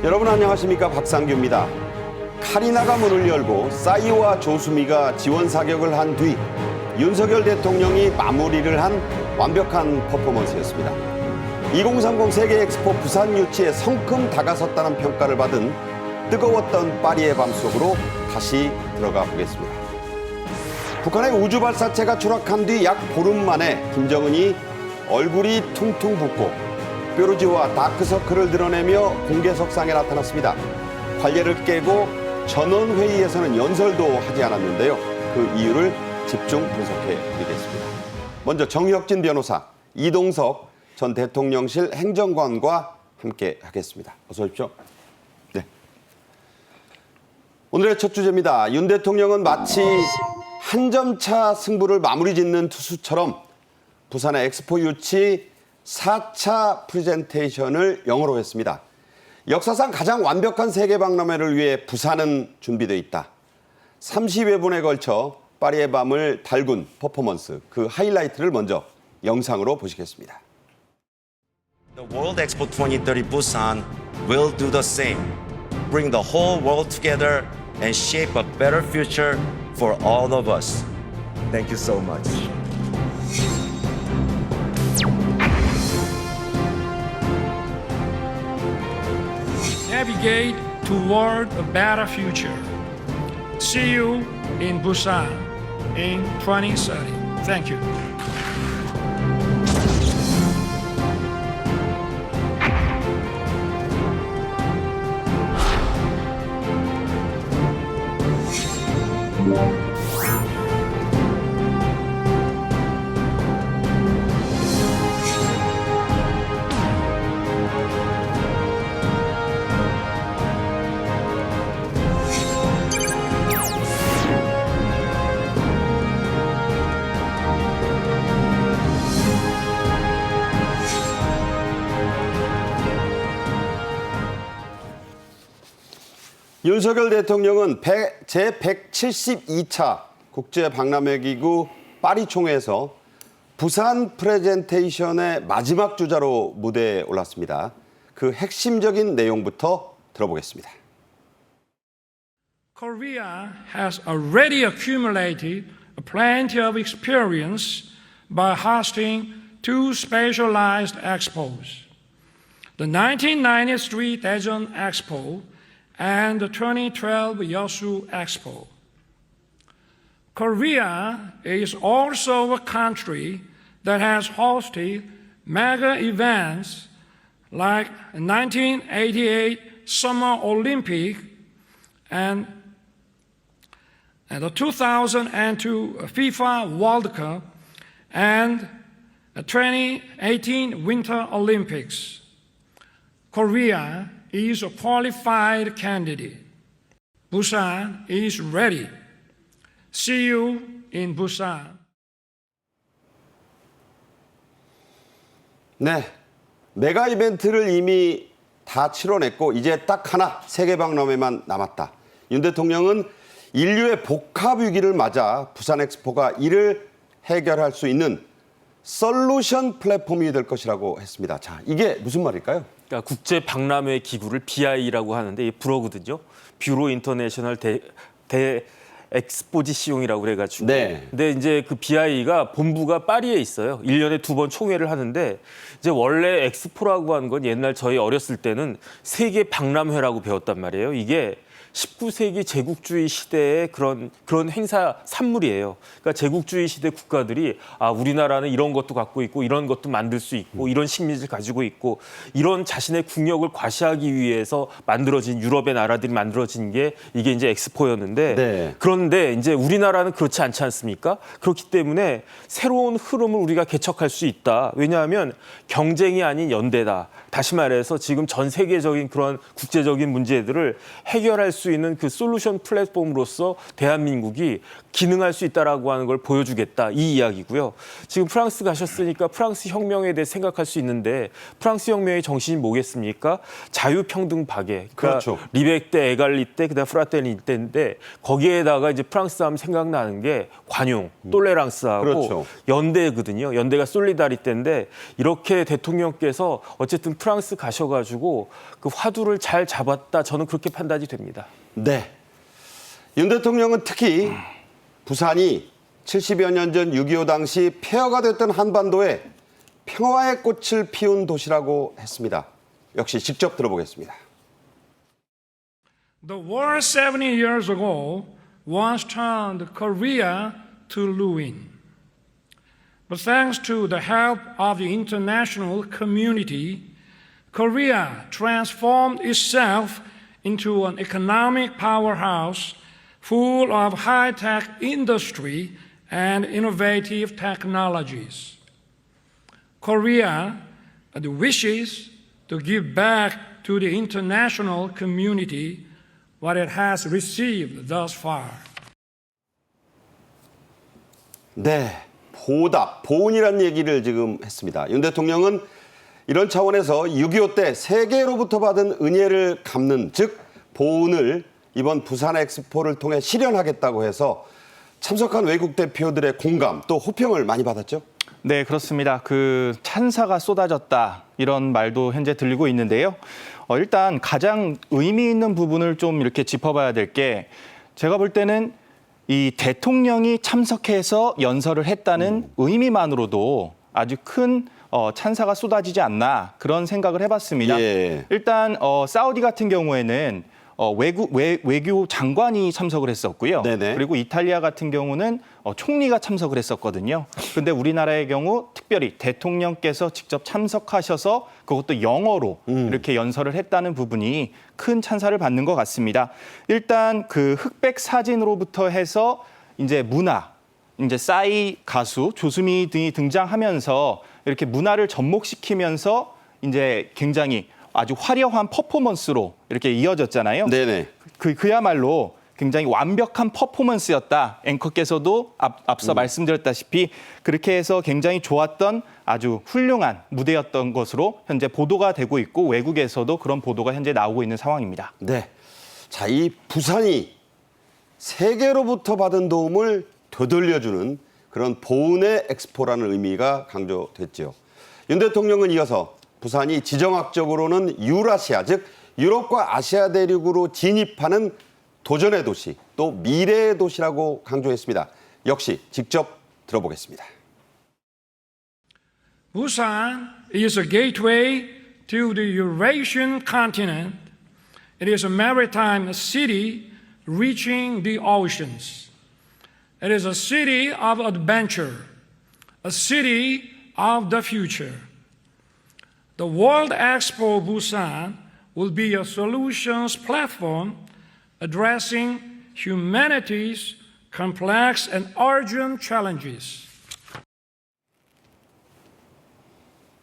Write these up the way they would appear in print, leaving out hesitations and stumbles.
여러분 안녕하십니까, 박상규입니다. 카리나가 문을 열고 싸이와 조수미가 지원 사격을 한 뒤 윤석열 대통령이 마무리를 한 완벽한 퍼포먼스였습니다. 2030 세계 엑스포 부산 유치에 성큼 다가섰다는 평가를 받은 뜨거웠던 파리의 밤 속으로 다시 들어가 보겠습니다. 북한의 우주 발사체가 추락한 뒤 약 보름 만에 김정은이 얼굴이 퉁퉁 붓고 뾰루지와 다크서클을 드러내며 공개석상에 나타났습니다. 관례를 깨고 전원회의에서는 연설도 하지 않았는데요. 그 이유를 집중 분석해 드리겠습니다. 먼저 정혁진 변호사, 이동석 전 대통령실 행정관과 함께 하겠습니다. 어서 오십시오. 네. 오늘의 첫 주제입니다. 윤 대통령은 마치 한 점 차 승부를 마무리 짓는 투수처럼 부산의 엑스포 유치 4차 프레젠테이션을 영어로 했습니다. 역사상 가장 완벽한 세계 박람회를 위해 부산은 준비되어 있다. 30회분에 걸쳐 파리의 밤을 달군 퍼포먼스, 그 하이라이트를 먼저 영상으로 보시겠습니다. The World Expo 2030 Busan will do the same. Bring the whole world together and shape a better future for all of us. Thank you so much. Navigate toward a better future. See you in Busan in 2030. Thank you. 윤석열 대통령은 제172차 국제박람회기구 파리 총회에서 부산 프레젠테이션의 마지막 주자로 무대에 올랐습니다. 그 핵심적인 내용부터 들어보겠습니다. Korea has already accumulated plenty of experience by hosting two specialized expos, the 1993 Daejeon Expo and the 2012 Yeosu Expo. Korea is also a country that has hosted mega events like 1988 Summer Olympic and the 2002 FIFA World Cup and the 2018 Winter Olympics. Korea is a qualified candidate. Busan is ready. See you in Busan. 네, 메가 이벤트를 이미 다 치러냈고 이제 딱 하나 세계박람회만 남았다. 윤 대통령은 인류의 복합 위기를 맞아 부산 엑스포가 이를 해결할 수 있는 솔루션 플랫폼이 될 것이라고 했습니다. 자, 이게 무슨 말일까요? 그러니까 국제 박람회 기구를 BI라고 하는데 이게 불어거든요. 뷰로 인터내셔널 대 엑스포지시옹이라고 그래가지고. 네. 근데 이제 그 BI가 본부가 파리에 있어요. 1년에 2번 총회를 하는데 이제 원래 엑스포라고 하는 건 옛날 저희 어렸을 때는 세계 박람회라고 배웠단 말이에요. 이게 19세기 제국주의 시대의 그런 행사 산물이에요. 그러니까 제국주의 시대 국가들이 우리나라는 이런 것도 갖고 있고 이런 것도 만들 수 있고 이런 식민지를 가지고 있고 이런 자신의 국력을 과시하기 위해서 만들어진 유럽의 나라들이 만들어진 게 이게 이제 엑스포였는데 네. 그런데 이제 우리나라는 그렇지 않지 않습니까? 그렇기 때문에 새로운 흐름을 우리가 개척할 수 있다. 왜냐하면 경쟁이 아닌 연대다. 다시 말해서 지금 전 세계적인 그런 국제적인 문제들을 해결할 수 수 있는 그 솔루션 플랫폼으로서 대한민국이 기능할 수 있다라고 하는 걸 보여주겠다 이 이야기고요. 지금 프랑스 가셨으니까 프랑스 혁명에 대해 생각할 수 있는데 프랑스 혁명의 정신이 뭐겠습니까? 자유평등 박애. 그러니까 그렇죠. 리베테, 에갈리테, 그다음 프라테르니테인데 거기에다가 이제 프랑스 하면 생각나는 게 관용, 똘레랑스하고 그렇죠. 연대거든요. 연대가 솔리다리테인데 이렇게 대통령께서 어쨌든 프랑스 가셔가지고 그 화두를 잘 잡았다. 저는 그렇게 판단이 됩니다. 네. 윤 대통령은 특히 부산이 70여 년 전 6.25 당시 폐허가 됐던 한반도에 평화의 꽃을 피운 도시라고 했습니다. 역시 직접 들어보겠습니다. The war 70 years ago once turned Korea to ruin. But thanks to the help of the international community, Korea transformed itself into an economic powerhouse full of high-tech industry and innovative technologies. Korea wishes to give back to the international community what it has received thus far. 네, 보답, 보은이라는 얘기를 지금 했습니다. 윤 대통령은 이런 차원에서 6.25 때 세계로부터 받은 은혜를 갚는, 즉 보은을 이번 부산 엑스포를 통해 실현하겠다고 해서 참석한 외국 대표들의 공감 또 호평을 많이 받았죠? 네, 그렇습니다. 그 찬사가 쏟아졌다 이런 말도 현재 들리고 있는데요. 일단 가장 의미 있는 부분을 좀 이렇게 짚어봐야 될 게 제가 볼 때는 이 대통령이 참석해서 연설을 했다는 의미만으로도 아주 큰 찬사가 쏟아지지 않나 그런 생각을 해봤습니다. 예. 일단 사우디 같은 경우에는 외교 장관이 참석을 했었고요. 네네. 그리고 이탈리아 같은 경우는 총리가 참석을 했었거든요. 그런데 우리나라의 경우 특별히 대통령께서 직접 참석하셔서 그것도 영어로 이렇게 연설을 했다는 부분이 큰 찬사를 받는 것 같습니다. 일단 그 흑백 사진으로부터 해서 이제 문화, 이제 싸이 가수 조수미 등이 등장하면서 이렇게 문화를 접목시키면서 이제 굉장히 아주 화려한 퍼포먼스로 이렇게 이어졌잖아요. 네네. 그야말로 굉장히 완벽한 퍼포먼스였다. 앵커께서도 앞서 말씀드렸다시피 그렇게 해서 굉장히 좋았던 아주 훌륭한 무대였던 것으로 현재 보도가 되고 있고 외국에서도 그런 보도가 현재 나오고 있는 상황입니다. 네. 자, 이 부산이 세계로부터 받은 도움을 되돌려주는 그런 보은의 엑스포라는 의미가 강조됐죠. 윤 대통령은 이어서 부산이 지정학적으로는 유라시아, 즉 유럽과 아시아 대륙으로 진입하는 도전의 도시, 또 미래의 도시라고 강조했습니다. 역시 직접 들어보겠습니다. Busan is a gateway to the Eurasian continent. It is a maritime city reaching the oceans. It is a city of adventure, a city of the future. The World Expo Busan will be a solutions platform addressing humanity's complex and urgent challenges.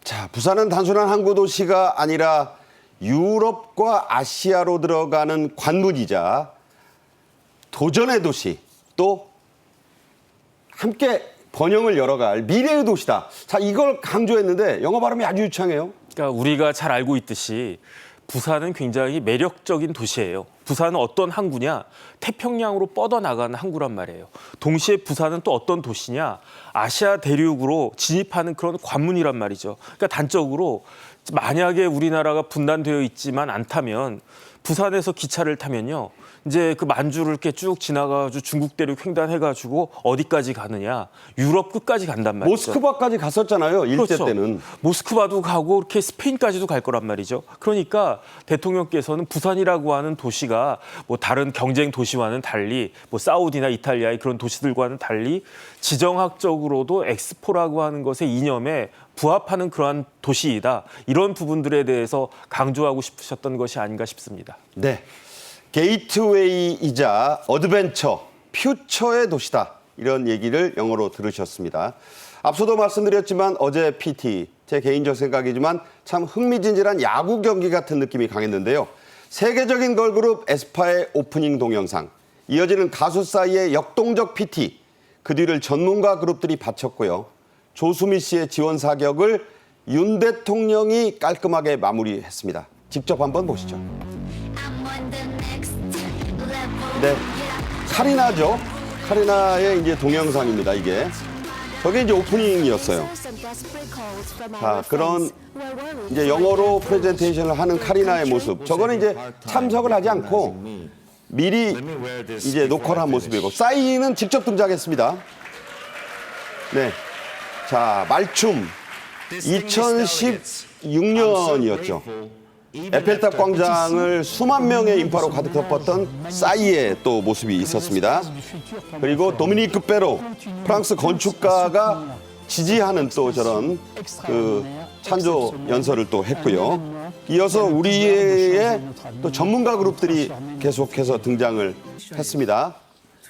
자, 부산은 단순한 항구 도시가 아니라 유럽과 아시아로 들어가는 관문이자 도전의 도시, 또 함께 번영을 열어갈 미래의 도시다. 자, 이걸 강조했는데 영어 발음이 아주 유창해요. 그러니까 우리가 잘 알고 있듯이 부산은 굉장히 매력적인 도시예요. 부산은 어떤 항구냐? 태평양으로 뻗어나가는 항구란 말이에요. 동시에 부산은 또 어떤 도시냐? 아시아 대륙으로 진입하는 그런 관문이란 말이죠. 그러니까 단적으로 만약에 우리나라가 분단되어 있지만 않다면 부산에서 기차를 타면요. 이제 그 만주를 이렇게 쭉 지나가지고 중국 대륙 횡단해가지고 어디까지 가느냐? 유럽 끝까지 간단 말이죠. 모스크바까지 갔었잖아요. 일제 그렇죠. 때는. 모스크바도 가고 이렇게 스페인까지도 갈 거란 말이죠. 그러니까 대통령께서는 부산이라고 하는 도시가 뭐 다른 경쟁 도시와는 달리 뭐 사우디나 이탈리아의 그런 도시들과는 달리 지정학적으로도 엑스포라고 하는 것의 이념에 부합하는 그러한 도시이다. 이런 부분들에 대해서 강조하고 싶으셨던 것이 아닌가 싶습니다. 네. 게이트웨이이자 어드벤처, 퓨처의 도시다. 이런 얘기를 영어로 들으셨습니다. 앞서도 말씀드렸지만 어제 PT, 제 개인적 생각이지만 참 흥미진진한 야구 경기 같은 느낌이 강했는데요. 세계적인 걸그룹 에스파의 오프닝 동영상, 이어지는 가수 사이의 역동적 PT, 그 뒤를 전문가 그룹들이 바쳤고요. 조수미 씨의 지원 사격을 윤 대통령이 깔끔하게 마무리했습니다. 직접 한번 보시죠. 네, 카리나죠. 카리나의 이제 동영상입니다. 이게 저게 이제 오프닝이었어요. 자, 그런 이제 영어로 프레젠테이션을 하는 카리나의 모습. 저거는 이제 참석을 하지 않고 미리 이제 녹화를 한 모습이고, 싸이는 직접 등장했습니다. 네, 자, 말춤 2016년이었죠. 에펠탑 광장을 수만 명의 인파로 가득 덮었던 싸이의 또 모습이 있었습니다. 그리고 도미니크 페로, 프랑스 건축가가 지지하는 또 저런 그 찬조 연설을 또 했고요. 이어서 우리의 또 전문가 그룹들이 계속해서 등장을 했습니다.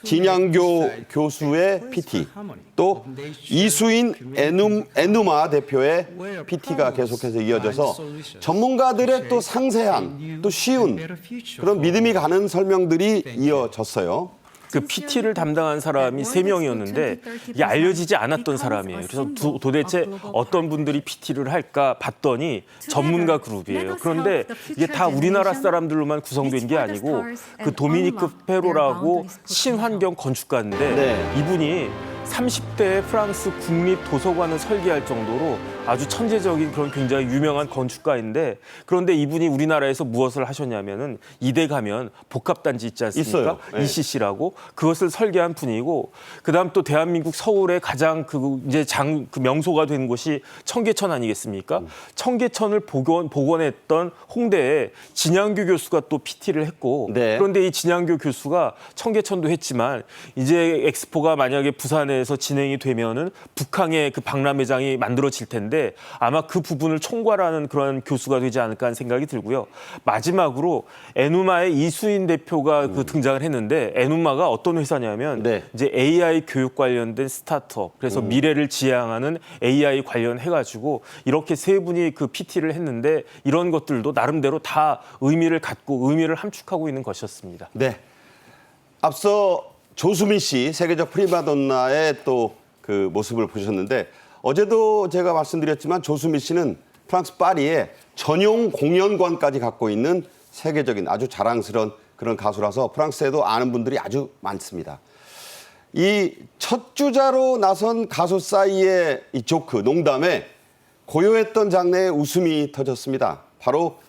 진양교 교수의 PT, 또 이수인 에누마 대표의 PT가 계속해서 이어져서 전문가들의 또 상세한, 또 쉬운 그런 믿음이 가는 설명들이 이어졌어요. 그 PT를 담당한 사람이 3명이었는데 이게 알려지지 않았던 사람이에요. 그래서 도대체 어떤 분들이 PT를 할까 봤더니 전문가 그룹이에요. 그런데 이게 다 우리나라 사람들로만 구성된 게 아니고 그 도미니크 페로라고 친환경 건축가인데 네. 이분이 30대의 프랑스 국립도서관을 설계할 정도로 아주 천재적인 그런 굉장히 유명한 건축가인데, 그런데 이분이 우리나라에서 무엇을 하셨냐면은 이대 가면 복합단지 있지 않습니까? 있어요. 네. ECC라고 그것을 설계한 분이고, 그다음 또 대한민국 서울의 가장 그 명소가 된 곳이 청계천 아니겠습니까? 청계천을 복원했던 홍대에 진양교 교수가 또 PT를 했고, 네. 그런데 이 진양교 교수가 청계천도 했지만 이제 엑스포가 만약에 부산에서 진행이 되면은 북항의 그 박람회장이 만들어질 텐데 아마 그 부분을 총괄하는 그런 교수가 되지 않을까 하는 생각이 들고요. 마지막으로 에누마의 이수인 대표가 그 등장을 했는데, 에누마가 어떤 회사냐면 네. 이제 AI 교육 관련된 스타트업, 그래서 미래를 지향하는 AI 관련해가지고 이렇게 세 분이 그 PT를 했는데, 이런 것들도 나름대로 다 의미를 갖고 의미를 함축하고 있는 것이었습니다. 네. 앞서 조수미 씨, 세계적 프리마돈나의 또 그 모습을 보셨는데, 어제도 제가 말씀드렸지만 조수미 씨는 프랑스 파리에 전용 공연관까지 갖고 있는 세계적인 아주 자랑스러운 그런 가수라서 프랑스에도 아는 분들이 아주 많습니다. 이 첫 주자로 나선 가수 싸이의 이 조크, 농담에 고요했던 장내에 웃음이 터졌습니다. 바로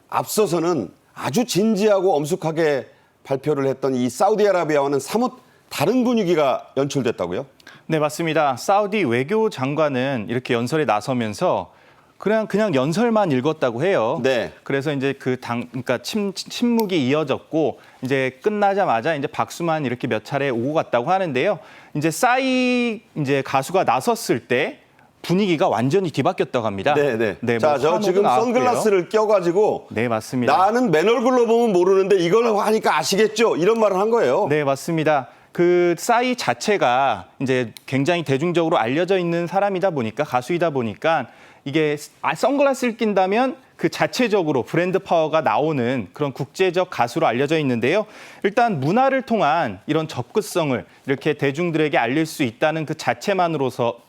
앞서서는 아주 진지하고 엄숙하게 발표를 했던 이 사우디아라비아와는 사뭇 다른 분위기가 연출됐다고요? 네, 맞습니다. 사우디 외교장관은 이렇게 연설에 나서면서 그냥 연설만 읽었다고 해요. 네. 그래서 이제 그러니까 침묵이 이어졌고, 이제 끝나자마자 이제 박수만 이렇게 몇 차례 오고 갔다고 하는데요. 이제 싸이 이제 가수가 나섰을 때 분위기가 완전히 뒤바뀌었다고 합니다. 네. 네, 자, 뭐 저 지금 환호도 선글라스를 껴가지고 네, 맞습니다. 나는 맨 얼굴로 보면 모르는데 이걸 하니까 아시겠죠? 이런 말을 한 거예요. 네, 맞습니다. 그 싸이 자체가 이제 굉장히 대중적으로 알려져 있는 사람이다 보니까, 가수이다 보니까 이게 선글라스를 낀다면 그 자체적으로 브랜드 파워가 나오는 그런 국제적 가수로 알려져 있는데요. 일단 문화를 통한 이런 접근성을 이렇게 대중들에게 알릴 수 있다는 그 자체만으로도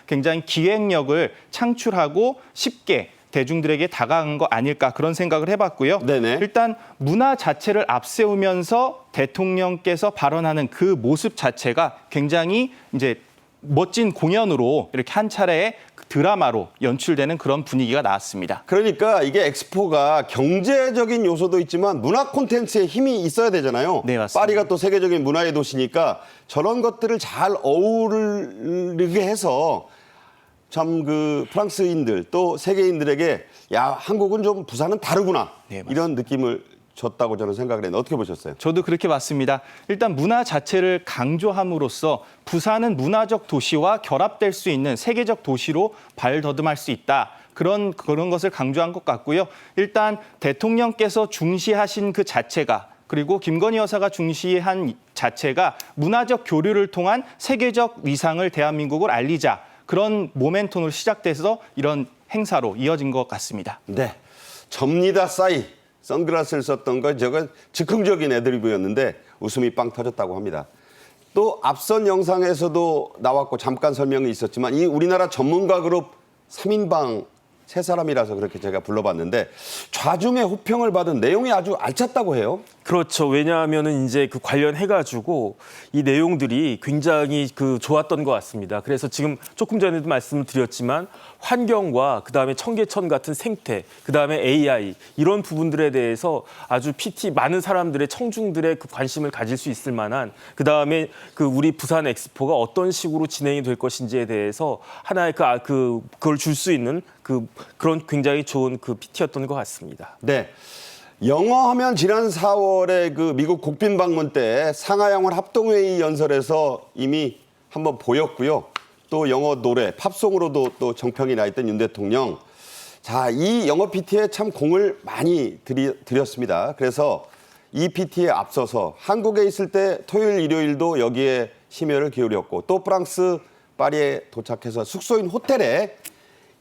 굉장히 기획력을 창출하고 쉽게 대중들에게 다가간 거 아닐까, 그런 생각을 해봤고요. 네네. 일단 문화 자체를 앞세우면서 대통령께서 발언하는 그 모습 자체가 굉장히 이제 멋진 공연으로 이렇게 한 차례의 드라마로 연출되는 그런 분위기가 나왔습니다. 그러니까 이게 엑스포가 경제적인 요소도 있지만 문화 콘텐츠에 힘이 있어야 되잖아요. 네, 맞습니다. 파리가 또 세계적인 문화의 도시니까 저런 것들을 잘 어우르게 해서 참 그 프랑스인들 또 세계인들에게 야, 한국은 좀 부산은 다르구나. 네, 맞습니다. 이런 느낌을 줬다고 저는 생각을 했는데 어떻게 보셨어요? 저도 그렇게 봤습니다. 일단 문화 자체를 강조함으로써 부산은 문화적 도시와 결합될 수 있는 세계적 도시로 발돋움할 수 있다. 그런 것을 강조한 것 같고요. 일단 대통령께서 중시하신 그 자체가, 그리고 김건희 여사가 중시한 자체가 문화적 교류를 통한 세계적 위상을 대한민국을 알리자, 그런 모멘텀으로 시작돼서 이런 행사로 이어진 것 같습니다. 네. 접니다, 싸이. 선글라스를 썼던 거 저거 즉흥적인 애드리브였는데 웃음이 빵 터졌다고 합니다. 또 앞선 영상에서도 나왔고 잠깐 설명이 있었지만 이 우리나라 전문가 그룹 3인방 세 사람이라서 그렇게 제가 불러봤는데 좌중의 호평을 받은 내용이 아주 알찼다고 해요. 그렇죠. 왜냐하면은 이제 그 관련해가지고 이 내용들이 굉장히 좋았던 것 같습니다. 그래서 지금 조금 전에도 말씀을 드렸지만 환경과 그다음에 청계천 같은 생태, 그다음에 AI 이런 부분들에 대해서 아주 PT 많은 사람들의 청중들의 그 관심을 가질 수 있을 만한 그다음에 우리 부산 엑스포가 어떤 식으로 진행이 될 것인지에 대해서 하나의 그걸 줄 수 있는 그런 굉장히 좋은 PT였던 것 같습니다. 네. 영어 하면 지난 4월에 그 미국 국빈 방문 때 상하영월 합동회의 연설에서 이미 한번 보였고요. 또 영어 노래, 팝송으로도 또 정평이 나 있던 윤 대통령. 자, 이 영어 PT에 참 공을 많이 들였습니다. 그래서 이 PT에 앞서서 한국에 있을 때 토요일, 일요일도 여기에 심혈을 기울였고 또 프랑스 파리에 도착해서 숙소인 호텔에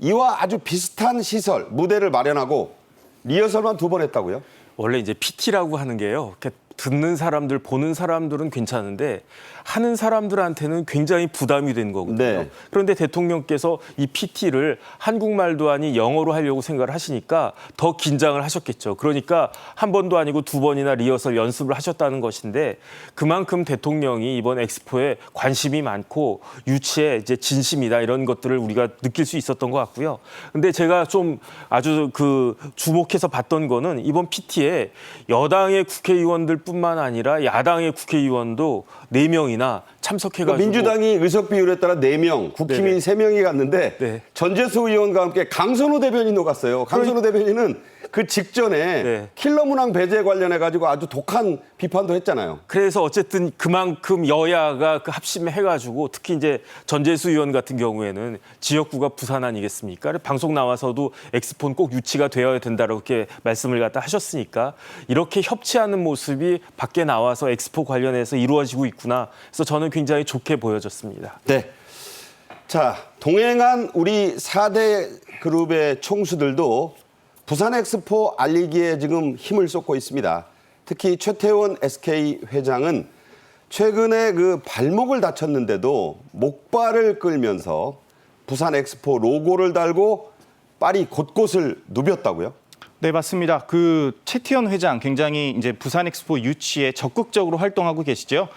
이와 아주 비슷한 시설, 무대를 마련하고 리허설만 2번 했다고요? 원래 이제 PT라고 하는 게요. 이렇게 듣는 사람들, 보는 사람들은 괜찮은데 하는 사람들한테는 굉장히 부담이 된 거거든요. 네. 그런데 대통령께서 이 PT를 한국말도 아닌 영어로 하려고 생각을 하시니까 더 긴장을 하셨겠죠. 그러니까 한 번도 아니고 2번이나 리허설 연습을 하셨다는 것인데 그만큼 대통령이 이번 엑스포에 관심이 많고 유치에 이제 진심이다 이런 것들을 우리가 느낄 수 있었던 것 같고요. 근데 제가 좀 아주 주목해서 봤던 거는 이번 PT에 여당의 국회의원들 뿐만 아니라 야당의 국회의원도 4명이나 참석해가지고 그러니까 민주당이 의석 비율에 따라 4명, 국힘인 네네. 3명이 갔는데 네. 전재수 의원과 함께 강선우 대변인도 갔어요. 강선우 대변인은 그 직전에 네. 킬러 문항 배제 관련해 가지고 아주 독한 비판도 했잖아요. 그래서 어쨌든 그만큼 여야가 합심해가지고 특히 이제 전재수 의원 같은 경우에는 지역구가 부산 아니겠습니까? 방송 나와서도 엑스포는 꼭 유치가 되어야 된다고 이렇게 말씀을 갖다 하셨으니까 이렇게 협치하는 모습이 밖에 나와서 엑스포 관련해서 이루어지고 있구나. 그래서 저는 굉장히 좋게 보여졌습니다. 네. 자, 동행한 우리 4대 그룹의 총수들도 부산 엑스포 알리기에 지금 힘을 쏟고 있습니다. 특히 최태원 SK 회장은 최근에 그 발목을 다쳤는데도 목발을 끌면서 부산 엑스포 로고를 달고 파리 곳곳을 누볐다고요? 네, 맞습니다. 최태원 회장 굉장히 이제 부산 엑스포 유치에 적극적으로 활동하고 계시죠.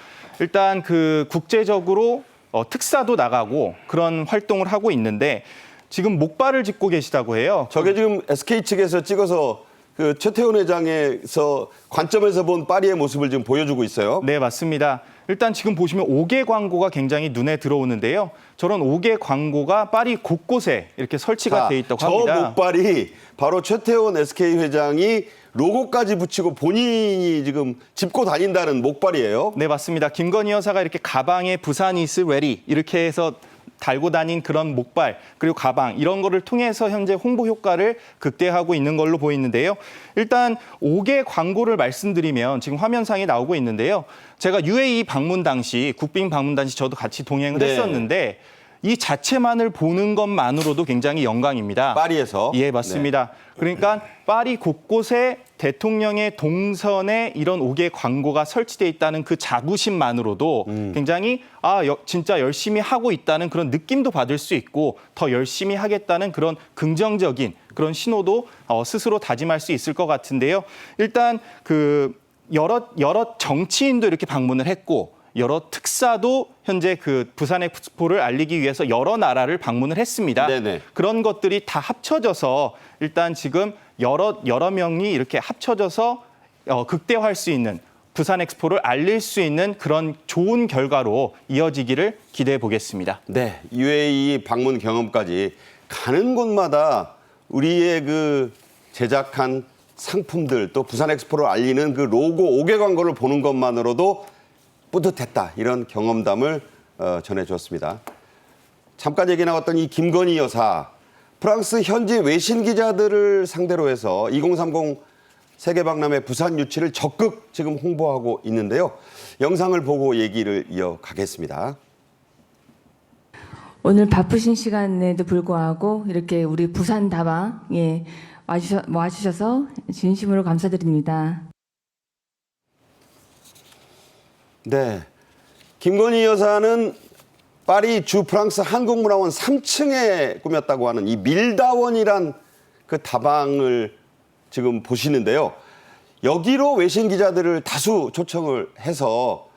일단 국제적으로 특사도 나가고 그런 활동을 하고 있는데 지금 목발을 짚고 계시다고 해요. 저게 지금 SK 측에서 찍어서 그 최태원 회장에서 관점에서 본 파리의 모습을 지금 보여주고 있어요. 네, 맞습니다. 일단 지금 보시면 5개 광고가 굉장히 눈에 들어오는데요. 저런 5개 광고가 파리 곳곳에 이렇게 설치가 돼 있다고 합니다. 저 목발이 바로 최태원 SK 회장이 로고까지 붙이고 본인이 지금 짚고 다닌다는 목발이에요. 네, 맞습니다. 김건희 여사가 이렇게 가방에 부산 is ready 이렇게 해서 달고 다닌 그런 목발 그리고 가방 이런 거를 통해서 현재 홍보 효과를 극대화하고 있는 걸로 보이는데요. 일단 5개 광고를 말씀드리면 지금 화면상에 나오고 있는데요. 제가 UAE 방문 당시 국빈 방문 당시 저도 같이 동행을 네. 했었는데 이 자체만을 보는 것만으로도 굉장히 영광입니다. 파리에서. 예, 맞습니다. 그러니까 파리 곳곳에 대통령의 동선에 이런 5개 광고가 설치돼 있다는 그 자부심만으로도 굉장히 진짜 열심히 하고 있다는 그런 느낌도 받을 수 있고 더 열심히 하겠다는 그런 긍정적인 그런 신호도 스스로 다짐할 수 있을 것 같은데요. 일단 여러 정치인도 이렇게 방문을 했고 여러 특사도 현재 부산 엑스포를 알리기 위해서 여러 나라를 방문을 했습니다. 네네. 그런 것들이 다 합쳐져서 일단 지금 여러 명이 이렇게 합쳐져서 극대화할 수 있는 부산 엑스포를 알릴 수 있는 그런 좋은 결과로 이어지기를 기대해 보겠습니다. 네, UAE 방문 경험까지 가는 곳마다 우리의 제작한 상품들 또 부산 엑스포를 알리는 그 로고 5개 광고를 보는 것만으로도 뿌듯했다 이런 경험담을 전해주었습니다. 잠깐 얘기 나왔던 이 김건희 여사 프랑스 현지 외신 기자들을 상대로 해서 2030 세계박람회 부산 유치를 적극 지금 홍보하고 있는데요. 영상을 보고 얘기를 이어가겠습니다. 오늘 바쁘신 시간에도 불구하고 이렇게 우리 부산 다방에 와주셔서 진심으로 감사드립니다. 네. 김건희 여사는 파리 주 프랑스 한국문화원 3층에 꾸몄다고 하는 이 밀다원이란 그 다방을 지금 보시는데요. 여기로 외신 기자들을 다수 초청을 해서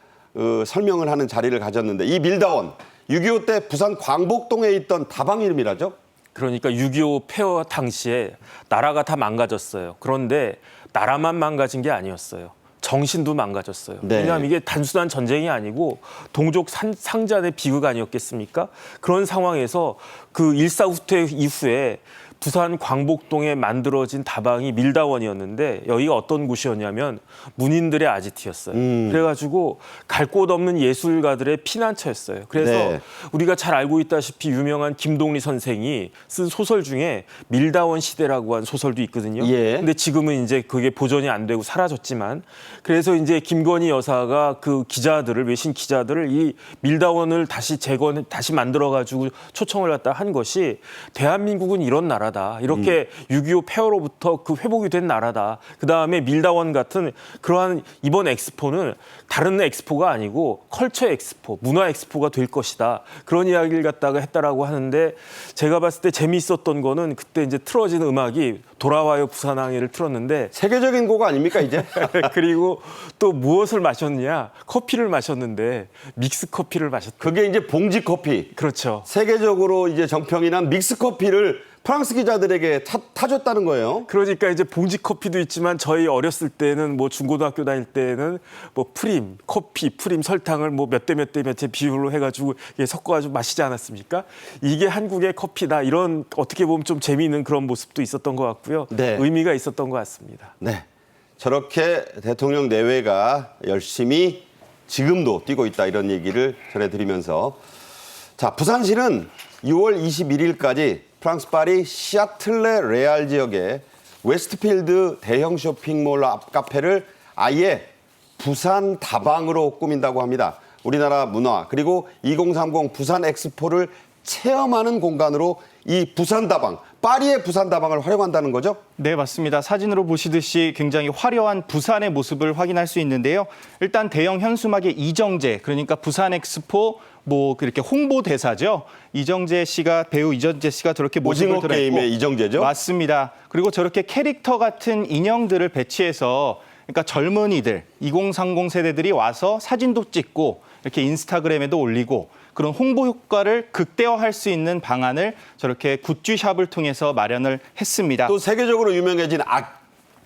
설명을 하는 자리를 가졌는데 이 밀다원, 6.25 때 부산 광복동에 있던 다방 이름이라죠? 그러니까 6.25 폐허 당시에 나라가 다 망가졌어요. 그런데 나라만 망가진 게 아니었어요. 정신도 망가졌어요. 네. 왜냐하면 이게 단순한 전쟁이 아니고 동족 상잔의 비극 아니었겠습니까? 그런 상황에서 그 1.4 후퇴 이후에 부산 광복동에 만들어진 다방이 밀다원이었는데 여기가 어떤 곳이었냐면 문인들의 아지트였어요. 그래가지고 갈 곳 없는 예술가들의 피난처였어요. 그래서 네. 우리가 잘 알고 있다시피 유명한 김동리 선생이 쓴 소설 중에 밀다원 시대라고 한 소설도 있거든요. 예. 근데 지금은 이제 그게 보존이 안 되고 사라졌지만 그래서 이제 김건희 여사가 그 기자들을 외신 기자들을 이 밀다원을 다시 만들어가지고 초청을 갖다 한 것이 대한민국은 이런 나라다. 이렇게 6.25 폐허로부터 그 회복이 된 나라다. 그다음에 밀다원 같은 그러한 이번 엑스포는 다른 엑스포가 아니고 컬처 엑스포, 문화 엑스포가 될 것이다. 그런 이야기를 갖다가 했다라고 하는데 제가 봤을 때 재미있었던 거는 그때 이제 틀어진 음악이 돌아와요 부산항해를 틀었는데 세계적인 곡 아닙니까 이제? 그리고 또 무엇을 마셨냐? 커피를 마셨는데 믹스 커피를 마셨다. 그게 이제 봉지 커피. 그렇죠. 세계적으로 이제 정평이 난 믹스 커피를 프랑스 기자들에게 타줬다는 거예요. 그러니까 이제 봉지 커피도 있지만 저희 어렸을 때는 뭐 중고등학교 다닐 때는 뭐 프림, 커피, 프림, 설탕을 뭐 몇 대 몇 대 몇의 비율로 해가지고 섞어가지고 마시지 않았습니까? 이게 한국의 커피다. 이런 어떻게 보면 좀 재미있는 그런 모습도 있었던 것 같고요. 네. 의미가 있었던 것 같습니다. 네. 저렇게 대통령 내외가 열심히 지금도 뛰고 있다 이런 얘기를 전해드리면서 자, 부산시는 6월 21일까지 프랑스 파리 시아틀레 레알 지역의 웨스트필드 대형 쇼핑몰 앞 카페를 아예 부산 다방으로 꾸민다고 합니다. 우리나라 문화 그리고 2030 부산 엑스포를 체험하는 공간으로 이 부산 다방, 파리의 부산 다방을 활용한다는 거죠? 네, 맞습니다. 사진으로 보시듯이 굉장히 화려한 부산의 모습을 확인할 수 있는데요. 일단 대형 현수막에 이정재, 그러니까 부산 엑스포 뭐 그렇게 홍보 대사죠. 배우 이정재 씨가 저렇게 모습을 오징어 드러냈고 게임의 이정재죠? 맞습니다. 그리고 저렇게 캐릭터 같은 인형들을 배치해서 그러니까 젊은이들, 2030 세대들이 와서 사진도 찍고 이렇게 인스타그램에도 올리고 그런 홍보 효과를 극대화할 수 있는 방안을 저렇게 굿즈샵을 통해서 마련을 했습니다. 또 세계적으로 유명해진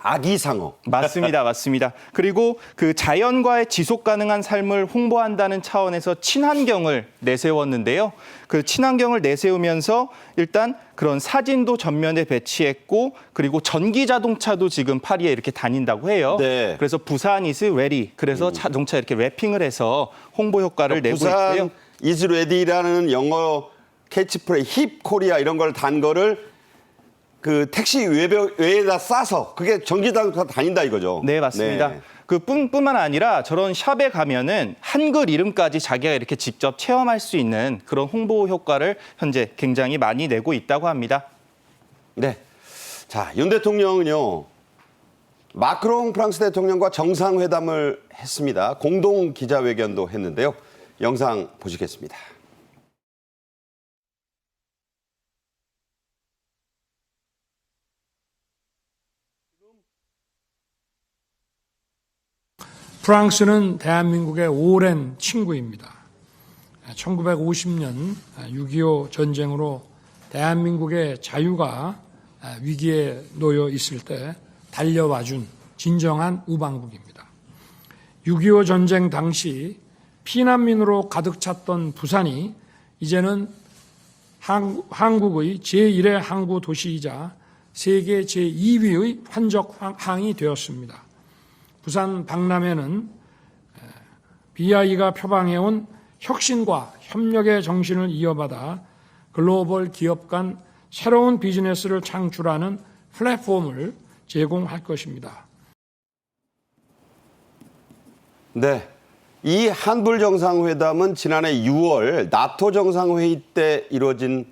아기상어. 맞습니다. 맞습니다. 그리고 그 자연과의 지속 가능한 삶을 홍보한다는 차원에서 친환경을 내세웠는데요. 그 친환경을 내세우면서 일단 그런 사진도 전면에 배치했고 그리고 전기 자동차도 지금 파리에 이렇게 다닌다고 해요. 네. 그래서 부산 is ready. 그래서 자동차 이렇게 랩핑을 해서 홍보 효과를 내고 부산 있고요. is ready라는 영어 캐치프레이즈 힙 코리아 이런 걸 단 거를 그 택시 외에다 싸서 그게 전기자동차 다닌다 이거죠. 네, 맞습니다. 네. 그 뿐만 아니라 저런 샵에 가면은 한글 이름까지 자기가 이렇게 직접 체험할 수 있는 그런 홍보 효과를 현재 굉장히 많이 내고 있다고 합니다. 네. 자, 윤 대통령은요. 마크롱 프랑스 대통령과 정상회담을 했습니다. 공동 기자회견도 했는데요. 영상 보시겠습니다. 프랑스는 대한민국의 오랜 친구입니다. 1950년 6.25 전쟁으로 대한민국의 자유가 위기에 놓여 있을 때 달려와준 진정한 우방국입니다. 6.25 전쟁 당시 피난민으로 가득 찼던 부산이 이제는 한국의 제1의 항구 도시이자 세계 제2위의 환적항이 되었습니다. 부산 박람회는 BI가 표방해온 혁신과 협력의 정신을 이어받아 글로벌 기업 간 새로운 비즈니스를 창출하는 플랫폼을 제공할 것입니다. 네. 이 한불 정상회담은 지난해 6월 나토 정상회의 때 이루어진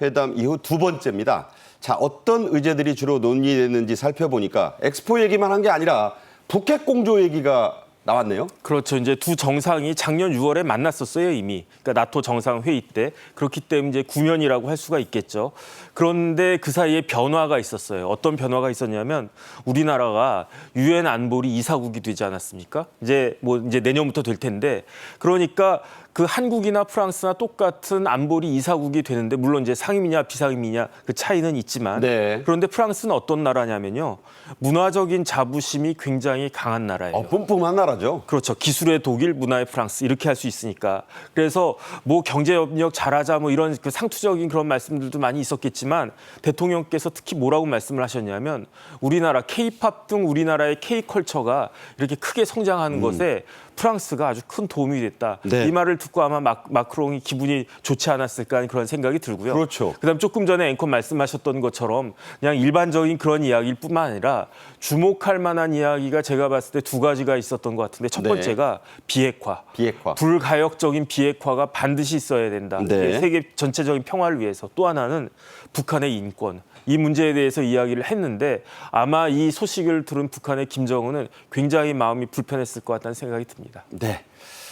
회담 이후 두 번째입니다. 자, 어떤 의제들이 주로 논의됐는지 살펴보니까 엑스포 얘기만 한 게 아니라 북핵 공조 얘기가 나왔네요. 그렇죠. 이제 두 정상이 작년 6월에 만났었어요, 이미. 그러니까 나토 정상회의 때. 그렇기 때문에 이제 구면이라고 할 수가 있겠죠. 그런데 그 사이에 변화가 있었어요. 어떤 변화가 있었냐면 우리나라가 유엔 안보리 이사국이 되지 않았습니까? 이제 내년부터 될 텐데 그러니까 그 한국이나 프랑스나 똑같은 안보리 이사국이 되는데 물론 이제 상임이냐 비상임이냐 그 차이는 있지만 네. 그런데 프랑스는 어떤 나라냐면요. 문화적인 자부심이 굉장히 강한 나라예요. 뿜뿜한 나라죠. 그렇죠. 기술의 독일, 문화의 프랑스 이렇게 할 수 있으니까. 그래서 뭐 경제협력 잘하자 뭐 이런 그 상투적인 그런 말씀들도 많이 있었겠지만 대통령께서 특히 뭐라고 말씀을 하셨냐면 우리나라 K-팝 등 우리나라의 K-컬처가 이렇게 크게 성장하는 것에 프랑스가 아주 큰 도움이 됐다. 네. 이 말을 듣고 아마 마크롱이 기분이 좋지 않았을까 하는 그런 생각이 들고요. 그렇죠. 그다음 조금 전에 앵커 말씀하셨던 것처럼 그냥 일반적인 그런 이야기일 뿐만 아니라 주목할 만한 이야기가 제가 봤을 때 두 가지가 있었던 것 같은데 첫 네. 번째가 비핵화. 비핵화. 불가역적인 비핵화가 반드시 있어야 된다. 네. 세계 전체적인 평화를 위해서. 또 하나는 북한의 인권. 이 문제에 대해서 이야기를 했는데 아마 이 소식을 들은 북한의 김정은은 굉장히 마음이 불편했을 것 같다는 생각이 듭니다. 네.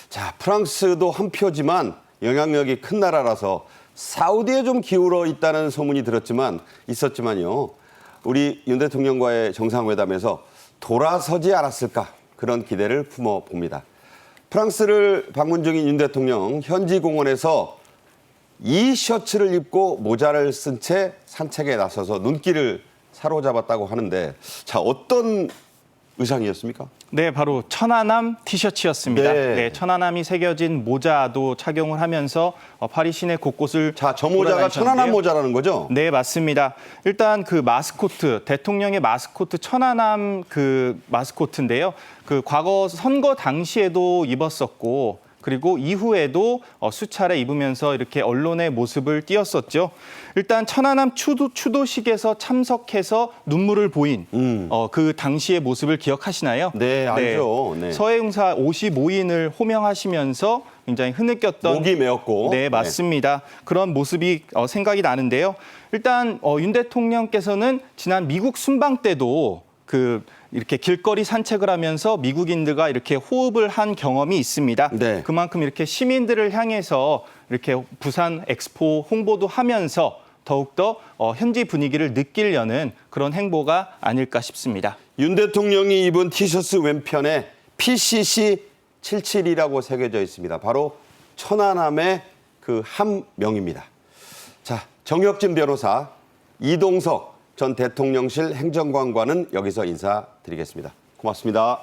자, 프랑스도 한 표지만 영향력이 큰 나라라서 사우디에 좀 기울어 있다는 소문이 있었지만요. 우리 윤 대통령과의 정상회담에서 돌아서지 않았을까 그런 기대를 품어봅니다. 프랑스를 방문 중인 윤 대통령 현지 공원에서 이 셔츠를 입고 모자를 쓴 채 산책에 나서서 눈길을 사로잡았다고 하는데 자, 어떤 의상이었습니까? 네, 바로 천안함 티셔츠였습니다. 네. 네, 천안함이 새겨진 모자도 착용을 하면서 파리 시내 곳곳을 자, 저 모자가 돌아다니셨는데요. 천안함 모자라는 거죠? 네, 맞습니다. 일단 그 마스코트, 대통령의 마스코트 천안함 그 마스코트인데요. 그 과거 선거 당시에도 입었었고 그리고 이후에도 수차례 입으면서 이렇게 언론의 모습을 띄었었죠. 일단 천안함 추도식에서 참석해서 눈물을 보인 그 당시의 모습을 기억하시나요? 네, 알죠. 네. 서해용사 55인을 호명하시면서 굉장히 흐느꼈던 목이 메었고. 네, 맞습니다. 그런 모습이 생각이 나는데요. 일단 윤 대통령께서는 지난 미국 순방 때도 이렇게 길거리 산책을 하면서 미국인들과 이렇게 호흡을 한 경험이 있습니다. 네. 그만큼 이렇게 시민들을 향해서 이렇게 부산 엑스포 홍보도 하면서 더욱더 현지 분위기를 느끼려는 그런 행보가 아닐까 싶습니다. 윤 대통령이 입은 티셔츠 왼편에 PCC 77이라고 새겨져 있습니다. 바로 천안함의 그 함명입니다. 자, 정혁진 변호사, 이동석 전 대통령실 행정관과는 여기서 인사드리겠습니다. 고맙습니다.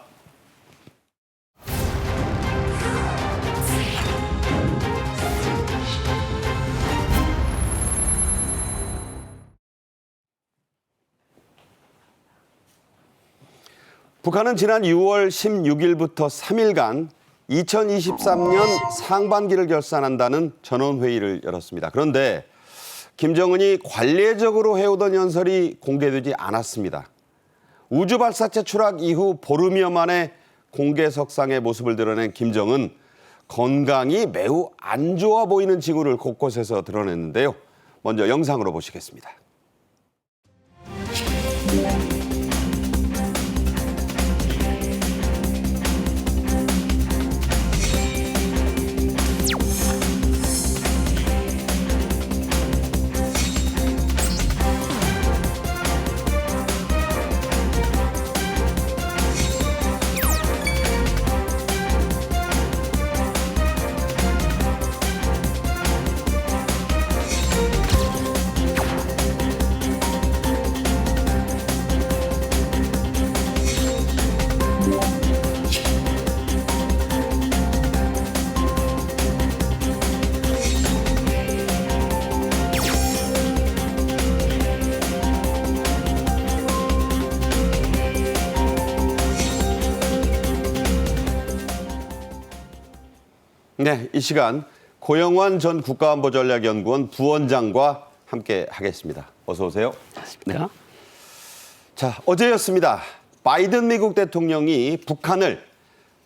북한은 지난 6월 16일부터 3일간 2023년 상반기를 결산한다는 전원회의를 열었습니다. 그런데 김정은이 관례적으로 해오던 연설이 공개되지 않았습니다. 우주발사체 추락 이후 보름여 만에 공개석상의 모습을 드러낸 김정은 건강이 매우 안 좋아 보이는 징후를 곳곳에서 드러냈는데요. 먼저 영상으로 보시겠습니다. 네, 이 시간 고영환 전 국가안보전략연구원 부원장과 함께 하겠습니다. 어서 오세요. 네. 자, 어제였습니다. 바이든 미국 대통령이 북한을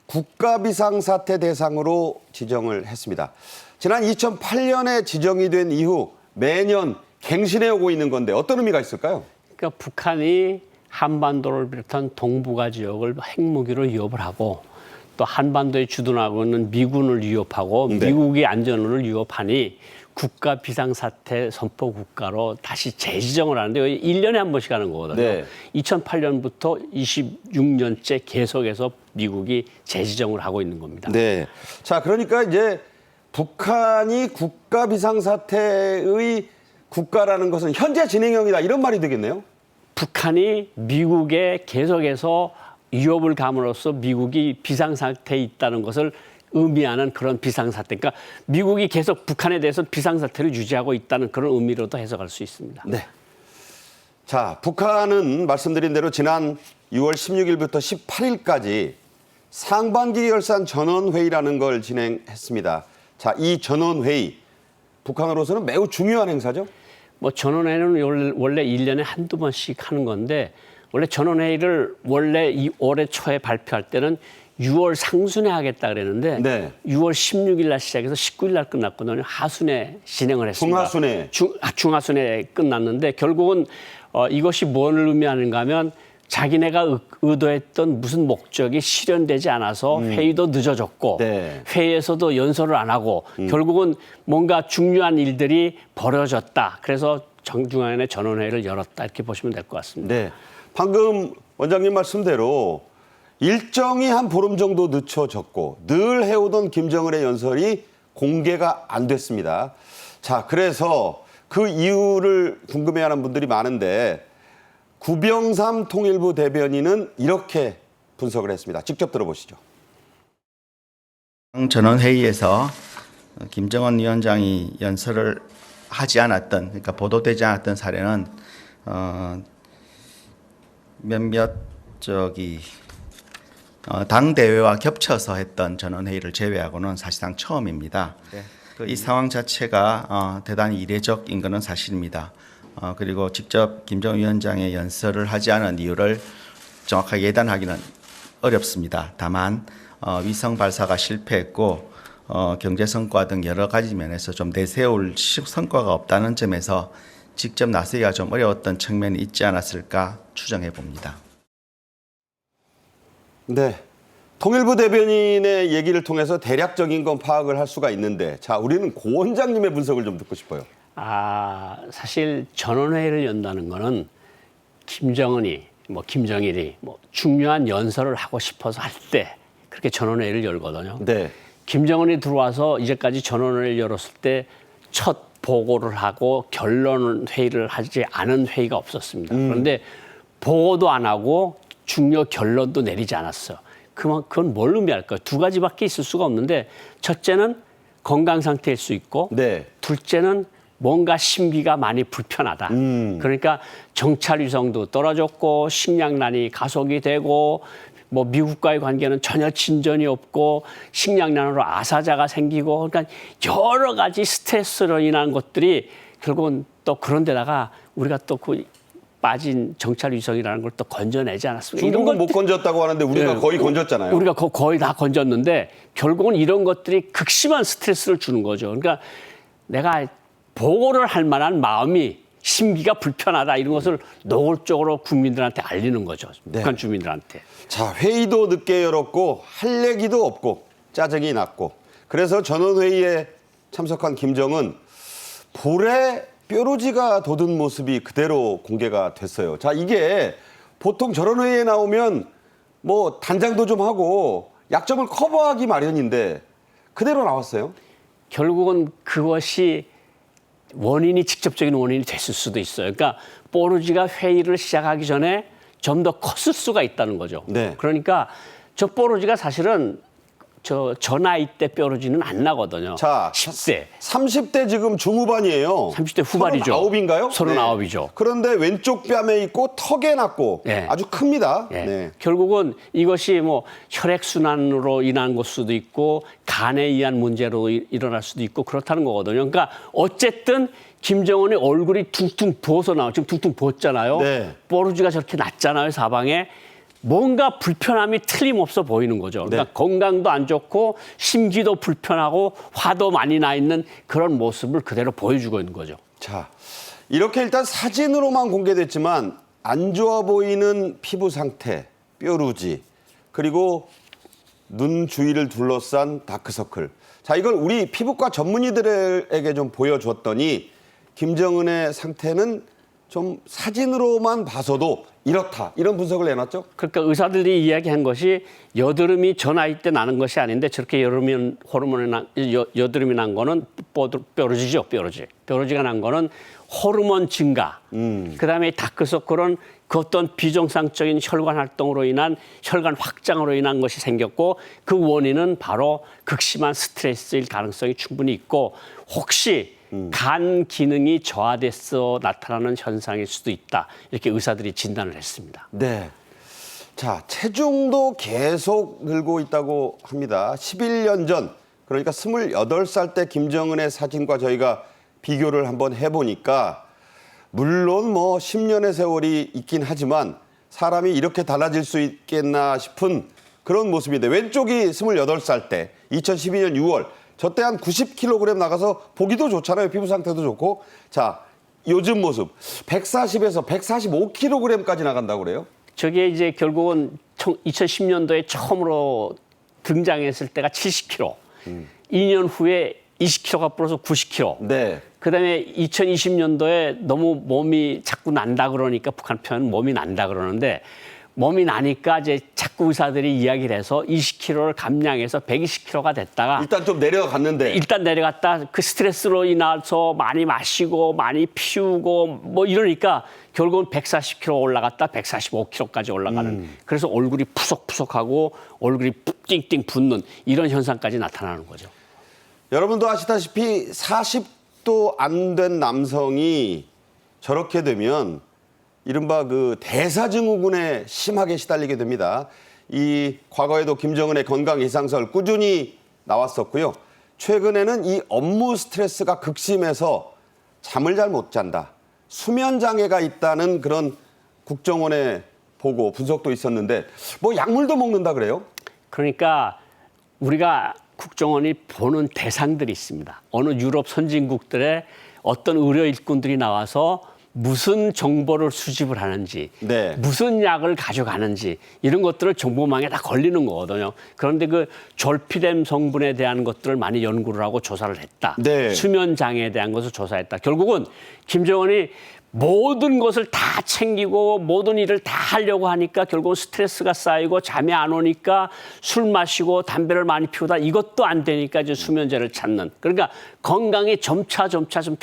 국가비상사태 대상으로 지정을 했습니다. 지난 2008년에 지정이 된 이후 매년 갱신해 오고 있는 건데 어떤 의미가 있을까요? 그러니까 북한이 한반도를 비롯한 동북아 지역을 핵무기로 위협을 하고 또 한반도에 주둔하고 있는 미군을 위협하고 네. 미국의 안전을 위협하니 국가 비상사태 선포 국가로 다시 재지정을 하는데 1년에 한 번씩 하는 거거든요. 네. 2008년부터 26년째 계속해서 미국이 재지정을 하고 있는 겁니다. 네. 자, 그러니까 이제 북한이 국가 비상사태의 국가라는 것은 현재 진행형이다 이런 말이 되겠네요. 북한이 미국에 계속해서 위협을 감으로써 미국이 비상사태에 있다는 것을 의미하는 그런 비상사태. 그러니까 미국이 계속 북한에 대해서 비상사태를 유지하고 있다는 그런 의미로도 해석할 수 있습니다. 네. 자, 북한은 말씀드린 대로 지난 6월 16일부터 18일까지 상반기 결산 전원회의라는 걸 진행했습니다. 자, 이 전원회의, 북한으로서는 매우 중요한 행사죠? 뭐 전원회의는 원래 1년에 한두 번씩 하는 건데 원래 전원회의를 원래 이 올해 초에 발표할 때는 6월 상순에 하겠다 그랬는데 네. 6월 16일 날 시작해서 19일 날 끝났거든요. 하순에 진행을 했습니다. 중하순에. 중하순에 끝났는데 결국은 이것이 뭘 의미하는가 하면 자기네가 의도했던 무슨 목적이 실현되지 않아서 회의도 늦어졌고 네. 회의에서도 연설을 안 하고 결국은 뭔가 중요한 일들이 벌어졌다. 그래서 정중앙의 전원회의를 열었다. 이렇게 보시면 될 것 같습니다. 네. 방금 원장님 말씀대로 일정이 한 보름 정도 늦춰졌고 늘 해오던 김정은의 연설이 공개가 안 됐습니다. 자, 그래서 그 이유를 궁금해하는 분들이 많은데 구병삼 통일부 대변인은 이렇게 분석을 했습니다. 직접 들어보시죠. 전원회의에서 김정은 위원장이 연설을 하지 않았던, 그러니까 보도되지 않았던 사례는 몇몇 당 대회와 겹쳐서 했던 전원회의를 제외하고는 사실상 처음입니다. 이 상황 자체가 대단히 이례적인 것은 사실입니다. 그리고 직접 김정은 위원장의 연설을 하지 않은 이유를 정확하게 예단하기는 어렵습니다. 다만 위성 발사가 실패했고 경제 성과 등 여러 가지 면에서 좀 내세울 성과가 없다는 점에서 직접 나서기가 좀 어려웠던 측면이 있지 않았을까 추정해 봅니다. 네. 통일부 대변인의 얘기를 통해서 대략적인 건 파악을 할 수가 있는데 자, 우리는 고 원장님의 분석을 좀 듣고 싶어요. 사실 전원회의를 연다는 거는 김정은이 김정일이 중요한 연설을 하고 싶어서 할 때 그렇게 전원회의를 열거든요. 네. 김정은이 들어와서 이제까지 전원회의를 열었을 때 첫 보고를 하고 결론 회의를 하지 않은 회의가 없었습니다. 그런데 보고도 안 하고 중요 결론도 내리지 않았어요. 그건 뭘 의미할까요? 두 가지밖에 있을 수가 없는데 첫째는 건강 상태일 수 있고 네. 둘째는 뭔가 심기가 많이 불편하다. 그러니까 정찰 위성도 떨어졌고 식량난이 가속이 되고 미국과의 관계는 전혀 진전이 없고 식량난으로 아사자가 생기고 그러니까 여러 가지 스트레스로 인한 것들이 결국은 또 그런 데다가 우리가 또 그 빠진 정찰 위성이라는 걸 또 건져내지 않았습니까? 중국은 못 건졌다고 하는데 우리가 네, 거의 건졌잖아요. 우리가 거의 다 건졌는데 결국은 이런 것들이 극심한 스트레스를 주는 거죠. 그러니까 내가 보고를 할 만한 마음이 심기가 불편하다 이런 것을 노골적으로 국민들한테 알리는 거죠. 네. 북한 주민들한테. 자, 회의도 늦게 열었고 할 얘기도 없고 짜증이 났고 그래서 전원회의에 참석한 김정은 볼에 뾰루지가 돋은 모습이 그대로 공개가 됐어요. 자, 이게 보통 저런 회의에 나오면 단장도 좀 하고 약점을 커버하기 마련인데 그대로 나왔어요. 결국은 그것이 직접적인 원인이 됐을 수도 있어요. 그러니까 뽀루지가 회의를 시작하기 전에 좀 더 컸을 수가 있다는 거죠. 네. 그러니까 저 뽀루지가 사실은 저 나이 때 뾰루지는 안 나거든요. 자, 10대. 30대 지금 중후반이에요. 30대 후반이죠. 39인가요? 39이죠. 그런데 왼쪽 뺨에 있고 턱에 났고 네. 아주 큽니다. 예. 네. 결국은 이것이 혈액순환으로 인한 것 수도 있고 간에 의한 문제로 일어날 수도 있고 그렇다는 거거든요. 그러니까 어쨌든 김정은의 얼굴이 퉁퉁 부어서 나와. 지금 퉁퉁 부었잖아요. 네. 뽀루지가 저렇게 났잖아요, 사방에. 뭔가 불편함이 틀림없어 보이는 거죠. 그러니까 네. 건강도 안 좋고 심기도 불편하고 화도 많이 나 있는 그런 모습을 그대로 보여주고 있는 거죠. 자, 이렇게 일단 사진으로만 공개됐지만 안 좋아 보이는 피부 상태, 뾰루지, 그리고 눈 주위를 둘러싼 다크서클. 자, 이걸 우리 피부과 전문의들에게 좀 보여줬더니 김정은의 상태는 좀 사진으로만 봐서도 이렇다. 이런 분석을 내놨죠? 그러니까 의사들이 이야기한 것이 여드름이 저 나이 때 나는 것이 아닌데 저렇게 여드름이 난 거는 뾰루지죠, 뾰루지. 뾰루지가 난 거는 호르몬 증가. 그다음에 다크서클은 그 어떤 비정상적인 혈관 활동으로 인한 혈관 확장으로 인한 것이 생겼고 그 원인은 바로 극심한 스트레스일 가능성이 충분히 있고 혹시 간 기능이 저하돼서 나타나는 현상일 수도 있다. 이렇게 의사들이 진단을 했습니다. 네. 자, 체중도 계속 늘고 있다고 합니다. 11년 전, 그러니까 28살 때 김정은의 사진과 저희가 비교를 한번 해보니까 물론 뭐 10년의 세월이 있긴 하지만 사람이 이렇게 달라질 수 있겠나 싶은 그런 모습인데 왼쪽이 28살 때 2012년 6월 저 때 한 90kg 나가서 보기도 좋잖아요. 피부 상태도 좋고. 자, 요즘 모습 140에서 145kg까지 나간다고 그래요? 저게 이제 결국은 2010년도에 처음으로 등장했을 때가 70kg. 2년 후에 20kg가 불어서 90kg. 네. 그다음에 2020년도에 너무 몸이 자꾸 난다 그러니까 북한 표현은 몸이 난다 그러는데 몸이 나니까 이제 자꾸 의사들이 이야기를 해서 20kg를 감량해서 120kg가 됐다가 일단 좀 내려갔는데. 일단 내려갔다 그 스트레스로 인해서 많이 마시고 많이 피우고 뭐 이러니까 결국은 140kg 올라갔다 145kg까지 올라가는 그래서 얼굴이 푸석푸석하고 얼굴이 띵띵 붓는 이런 현상까지 나타나는 거죠. 여러분도 아시다시피 40도 안 된 남성이 저렇게 되면 이른바 그 대사증후군에 심하게 시달리게 됩니다. 이 과거에도 김정은의 건강 이상설 꾸준히 나왔었고요. 최근에는 이 업무 스트레스가 극심해서 잠을 잘 못 잔다. 수면 장애가 있다는 그런 국정원의 보고 분석도 있었는데 뭐 약물도 먹는다 그래요? 그러니까 우리가 국정원이 보는 대상들이 있습니다. 어느 유럽 선진국들의 어떤 의료 일꾼들이 나와서 무슨 정보를 수집을 하는지, 네. 무슨 약을 가져가는지 이런 것들을 정보망에 다 걸리는 거거든요. 그런데 그 졸피뎀 성분에 대한 것들을 많이 연구를 하고 조사를 했다. 네. 수면 장애에 대한 것을 조사했다. 결국은 김정은이 모든 것을 다 챙기고 모든 일을 다 하려고 하니까 결국은 스트레스가 쌓이고 잠이 안 오니까 술 마시고 담배를 많이 피우다 이것도 안 되니까 이제 수면제를 찾는. 그러니까 건강이 점차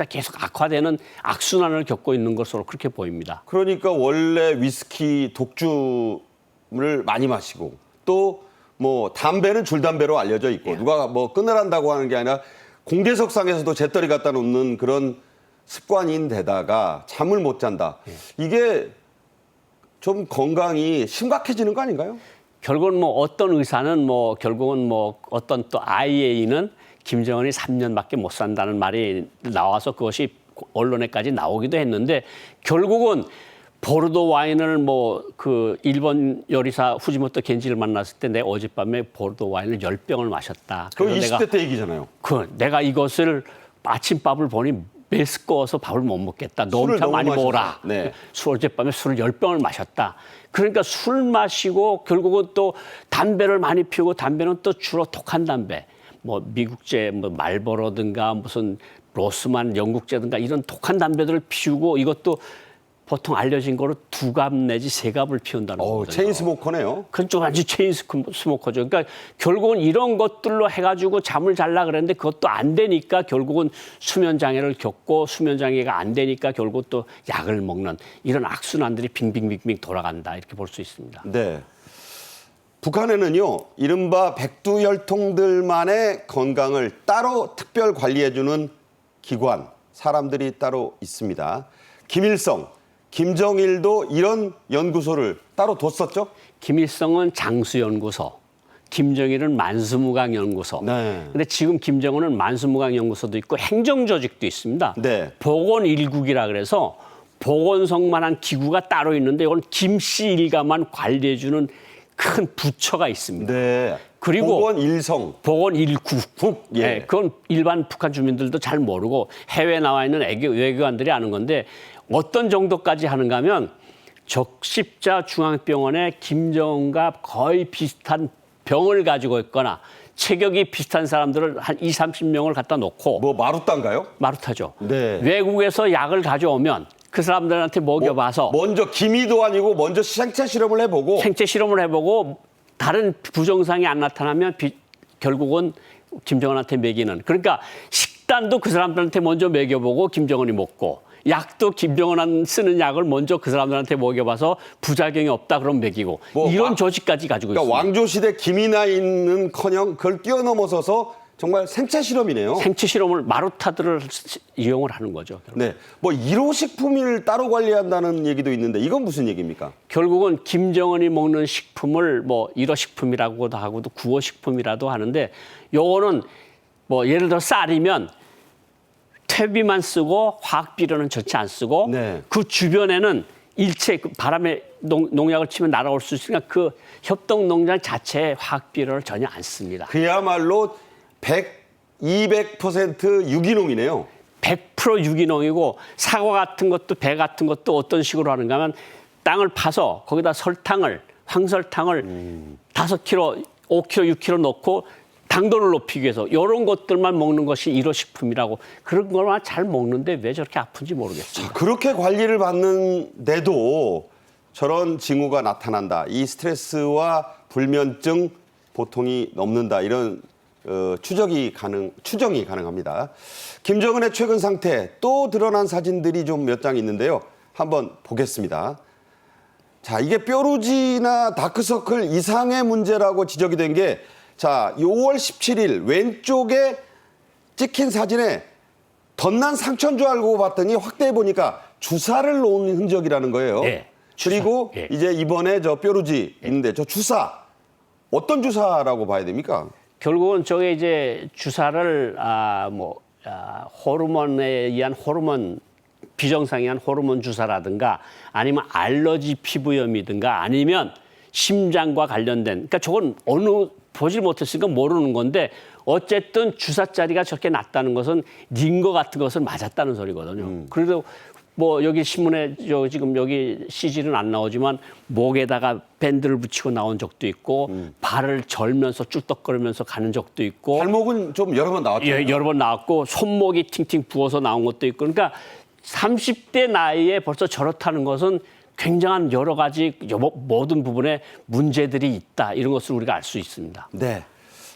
계속 악화되는 악순환을 겪고 있는 것으로 그렇게 보입니다. 그러니까 원래 위스키, 독주를 많이 마시고 또 뭐 담배는 줄담배로 알려져 있고 누가 뭐 끊으란다고 하는 게 아니라 공개석상에서도 재떨이 갖다 놓는 그런 습관인데다가 잠을 못 잔다. 이게 좀 건강이 심각해지는 거 아닌가요? 결국은 뭐 어떤 의사는 뭐 결국은 뭐 어떤 또 IAEA는 김정은이 3년밖에 못 산다는 말이 나와서 그것이 언론에까지 나오기도 했는데 결국은 보르도 와인을 뭐 그 일본 요리사 후지모토 겐지를 만났을 때 내 어젯밤에 보르도 와인을 10병을 마셨다. 그 20대 때 얘기잖아요. 내가 이것을 아침밥을 보니 메스꺼워서 밥을 못 먹겠다. 너무 많이 먹어라. 네. 어젯밤에 술을 10병을 마셨다. 그러니까 술 마시고 결국은 또 담배를 많이 피우고 담배는 또 주로 독한 담배. 뭐 미국제 뭐 말보로든가 무슨 로스만 영국제든가 이런 독한 담배들을 피우고 이것도 보통 알려진 거로 2갑 내지 3갑을 피운다는 거거든요. 체인 스모커네요. 그건 좀 완전 체인 스모커죠. 그러니까 결국은 이런 것들로 해가지고 잠을 잘라 그랬는데 그것도 안 되니까 결국은 수면 장애를 겪고 수면 장애가 안 되니까 결국 또 약을 먹는 이런 악순환들이 빙빙빙빙 돌아간다 이렇게 볼 수 있습니다. 네. 북한에는요, 이른바 백두혈통들만의 건강을 따로 특별 관리해주는 기관, 사람들이 따로 있습니다. 김일성, 김정일도 이런 연구소를 따로 뒀었죠? 김일성은 장수연구소, 김정일은 만수무강연구소. 네. 근데 지금 김정은은 만수무강연구소도 있고 행정조직도 있습니다. 네. 보건일국이라 그래서 보건성만한 기구가 따로 있는데 이건 김씨 일가만 관리해주는 큰 부처가 있습니다. 네. 그리고 복원 일성. 복원 1국. 예. 예, 그건 일반 북한 주민들도 잘 모르고 해외에 나와 있는 외교관들이 아는 건데 어떤 정도까지 하는가 하면 적십자 중앙병원에 김정은과 거의 비슷한 병을 가지고 있거나 체격이 비슷한 사람들을 한 20, 30명을 갖다 놓고 뭐 마루따인가요? 마루타죠. 네. 외국에서 약을 가져오면 그 사람들한테 먹여봐서 먼저 기미도 아니고 먼저 생체 실험을 해보고 생체 실험을 해보고 다른 부정상이 안 나타나면 결국은 김정은한테 먹이는. 그러니까 식단도 그 사람들한테 먼저 먹여보고 김정은이 먹고 약도 김정은 쓰는 약을 먼저 그 사람들한테 먹여봐서 부작용이 없다 그럼 먹이고 뭐 이런 조직까지 가지고 그러니까 있습니다. 왕조시대 기미나이는커녕 그걸 뛰어넘어서서 정말 생체 실험이네요. 생체 실험을 마루타들을 이용을 하는 거죠. 네, 뭐 1호 식품을 따로 관리한다는 얘기도 있는데 이건 무슨 얘기입니까? 결국은 김정은이 먹는 식품을 뭐 1호 식품이라고도 하고도 9호 식품이라도 하는데 요거는 뭐 예를 들어 쌀이면 퇴비만 쓰고 화학 비료는 전체 안 쓰고 네. 그 주변에는 일체 그 바람에 농약을 치면 날아올 수 있으니까 그 협동 농장 자체에 화학 비료를 전혀 안 씁니다. 그야말로 200% 유기농이네요. 100% 유기농이고 사과 같은 것도 배 같은 것도 어떤 식으로 하는가 하면 땅을 파서 거기다 설탕을 황설탕을 5kg, 5kg, 6kg 넣고 당도를 높이기 위해서 이런 것들만 먹는 것이 1호 식품이라고 그런 것만 잘 먹는데 왜 저렇게 아픈지 모르겠어요. 그렇게 관리를 받는데도 저런 징후가 나타난다. 이 스트레스와 불면증 보통이 넘는다. 이런 추정이 가능합니다. 김정은의 최근 상태 또 드러난 사진들이 좀 몇 장 있는데요. 한번 보겠습니다. 자, 이게 뾰루지나 다크서클 이상의 문제라고 지적이 된 게 자, 5월 17일 왼쪽에 찍힌 사진에 덧난 상처인 줄 알고 봤더니 확대해 보니까 주사를 놓은 흔적이라는 거예요. 예, 주사. 그리고 예. 이제 이번에 저 뾰루지 있는데 저 주사 어떤 주사라고 봐야 됩니까? 결국은 저게 이제 주사를 호르몬에 의한 호르몬 비정상에 의한 호르몬 주사라든가 아니면 알러지 피부염이든가 아니면 심장과 관련된 그러니까 저건 어느 보질 못했으니까 모르는 건데 어쨌든 주사짜리가 저렇게 났다는 것은 링거 같은 것은 맞았다는 소리거든요. 그래도 뭐 여기 신문에 지금 여기 CG는 안 나오지만 목에다가 밴드를 붙이고 나온 적도 있고 발을 절면서 쭈떡거리면서 가는 적도 있고 발목은 좀 여러 번 나왔죠. 예, 여러 번 나왔고 손목이 팅팅 부어서 나온 것도 있고 그러니까 30대 나이에 벌써 저렇다는 것은 굉장한 여러 가지 모든 부분에 문제들이 있다. 이런 것을 우리가 알 수 있습니다. 네.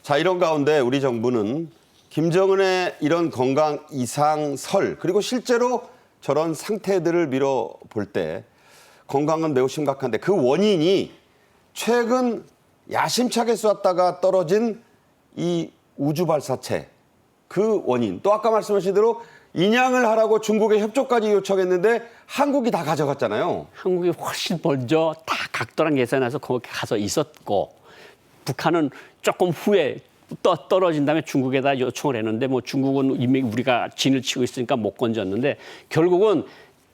자, 이런 가운데 우리 정부는 김정은의 이런 건강 이상설 그리고 실제로 저런 상태들을 미뤄볼 때 건강은 매우 심각한데 그 원인이 최근 야심차게 쐈다가 떨어진 이 우주 발사체 그 원인 또 아까 말씀하신 대로 인양을 하라고 중국에 협조까지 요청했는데 한국이 다 가져갔잖아요. 한국이 훨씬 먼저 다 각도랑 계산해서 거기 가서 있었고 북한은 조금 후에 떨어진 다음에 중국에다 요청을 했는데 뭐 중국은 이미 우리가 진을 치고 있으니까 못 건졌는데 결국은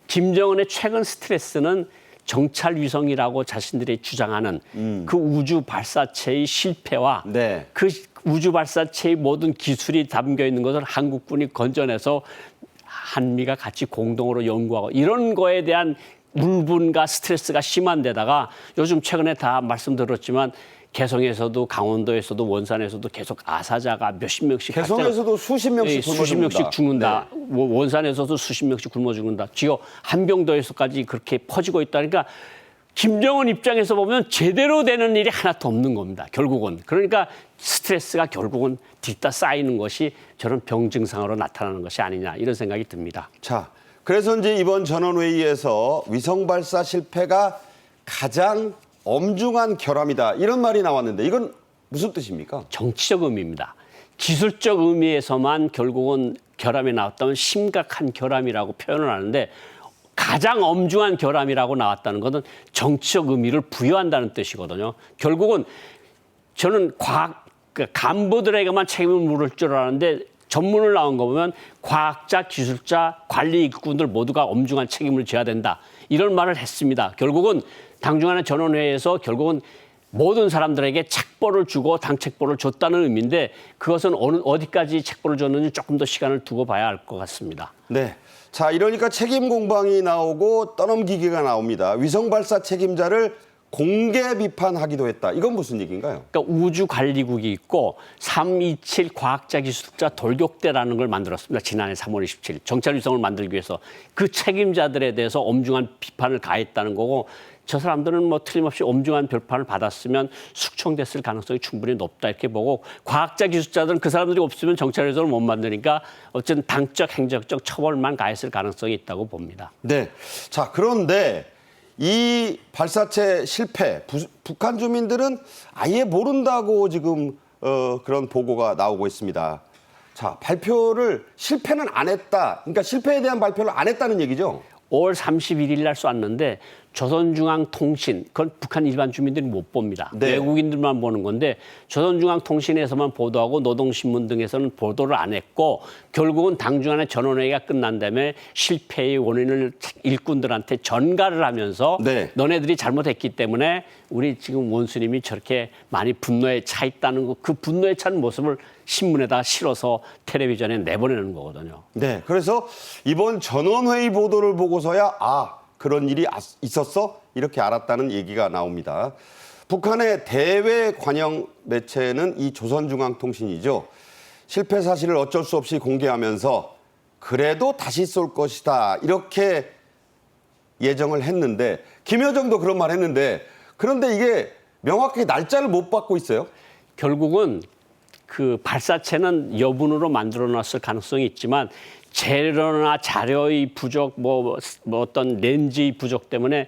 김정은의 최근 스트레스는 정찰 위성이라고 자신들이 주장하는 그 우주 발사체의 실패와 네. 그 우주 발사체의 모든 기술이 담겨 있는 것을 한국군이 건져내서 한미가 같이 공동으로 연구하고 이런 거에 대한 울분과 스트레스가 심한 데다가 요즘 최근에 다 말씀드렸지만 개성에서도 강원도에서도 원산에서도 계속 아사자가 몇십 명씩 개성에서도 수십 명씩 수십 명씩 죽는다. 원산에서도 수십 명씩 굶어 죽는다. 지금 한병도에서까지 그렇게 퍼지고 있다니까 김정은 입장에서 보면 제대로 되는 일이 하나도 없는 겁니다. 결국은. 그러니까 스트레스가 결국은 뒤따 쌓이는 것이 저런 병 증상으로 나타나는 것이 아니냐 이런 생각이 듭니다. 자, 그래서 이제 이번 전원회의에서 위성 발사 실패가 가장 엄중한 결함이다 이런 말이 나왔는데 이건 무슨 뜻입니까? 정치적 의미입니다. 기술적 의미에서만 결국은 결함이 나왔다면 심각한 결함이라고 표현을 하는데 가장 엄중한 결함이라고 나왔다는 것은 정치적 의미를 부여한다는 뜻이거든요. 결국은 저는 과학 간부들에게만 책임을 물을 줄 알았는데 전문을 나온 거 보면 과학자, 기술자, 관리 일꾼들 모두가 엄중한 책임을 져야 된다. 이런 말을 했습니다. 결국은 당중간의 전원회의에서 결국은 모든 사람들에게 책보를 주고 당책보를 줬다는 의미인데 그것은 어디까지 책보를 줬는지 조금 더 시간을 두고 봐야 할 것 같습니다. 네. 자, 이러니까 책임 공방이 나오고 떠넘기기가 나옵니다. 위성 발사 책임자를 공개 비판하기도 했다. 이건 무슨 얘기인가요? 그러니까 우주관리국이 있고 327 과학자기술자 돌격대라는 걸 만들었습니다. 지난해 3월 27일 정찰위성을 만들기 위해서 그 책임자들에 대해서 엄중한 비판을 가했다는 거고 저 사람들은 뭐 틀림없이 엄중한 비판을 받았으면 숙청됐을 가능성이 충분히 높다 이렇게 보고 과학자기술자들은 그 사람들이 없으면 정찰위성을 못 만드니까 어쨌든 당적 행정적 처벌만 가했을 가능성이 있다고 봅니다. 네. 자, 그런데 이 발사체 실패, 북한 주민들은 아예 모른다고 지금 그런 보고가 나오고 있습니다. 자, 발표를 실패는 안 했다. 그러니까 실패에 대한 발표를 안 했다는 얘기죠. 5월 31일 날 쐈는데 조선중앙통신, 그건 북한 일반 주민들이 못 봅니다. 네. 외국인들만 보는 건데 조선중앙통신에서만 보도하고 노동신문 등에서는 보도를 안 했고 결국은 당중간에 전원회의가 끝난 다음에 실패의 원인을 일꾼들한테 전가를 하면서 네. 너네들이 잘못했기 때문에 우리 지금 원수님이 저렇게 많이 분노에 차 있다는 거, 그 분노에 찬 모습을 신문에다 실어서 텔레비전에 내보내는 거거든요. 네. 그래서 이번 전원회의 보도를 보고서야 그런 일이 있었어? 이렇게 알았다는 얘기가 나옵니다. 북한의 대외 관영 매체는 이 조선중앙통신이죠. 실패 사실을 어쩔 수 없이 공개하면서 그래도 다시 쏠 것이다. 이렇게 예정을 했는데 김여정도 그런 말 했는데 그런데 이게 명확하게 날짜를 못 받고 있어요. 결국은 그 발사체는 여분으로 만들어놨을 가능성이 있지만 재료나 자료의 부족, 뭐 어떤 렌즈의 부족 때문에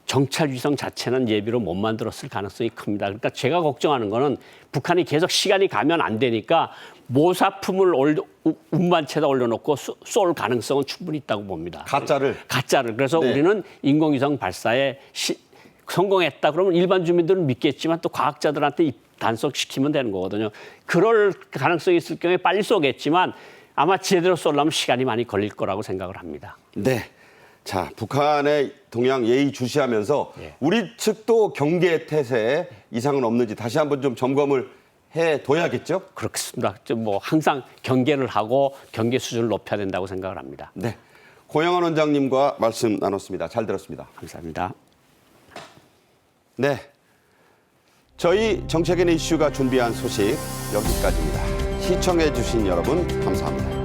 정찰위성 자체는 예비로 못 만들었을 가능성이 큽니다. 그러니까 제가 걱정하는 거는 북한이 계속 시간이 가면 안 되니까 모사품을 운반체에다 올려놓고 쏠 가능성은 충분히 있다고 봅니다. 가짜를. 그래서 네. 우리는 인공위성 발사에 성공했다 그러면 일반 주민들은 믿겠지만 또 과학자들한테 단속시키면 되는 거거든요. 그럴 가능성이 있을 경우에 빨리 쏘겠지만 아마 제대로 쏠려면 시간이 많이 걸릴 거라고 생각을 합니다. 네. 자, 북한의 동향 예의주시하면서 우리 측도 경계 태세 이상은 없는지 다시 한번 좀 점검을 해둬야겠죠? 그렇습니다. 뭐 항상 경계를 하고 경계 수준을 높여야 된다고 생각을 합니다. 네. 고영환 원장님과 말씀 나눴습니다. 잘 들었습니다. 감사합니다. 네. 저희 정책인의 이슈가 준비한 소식 여기까지입니다. 시청해 주신 여러분 감사합니다.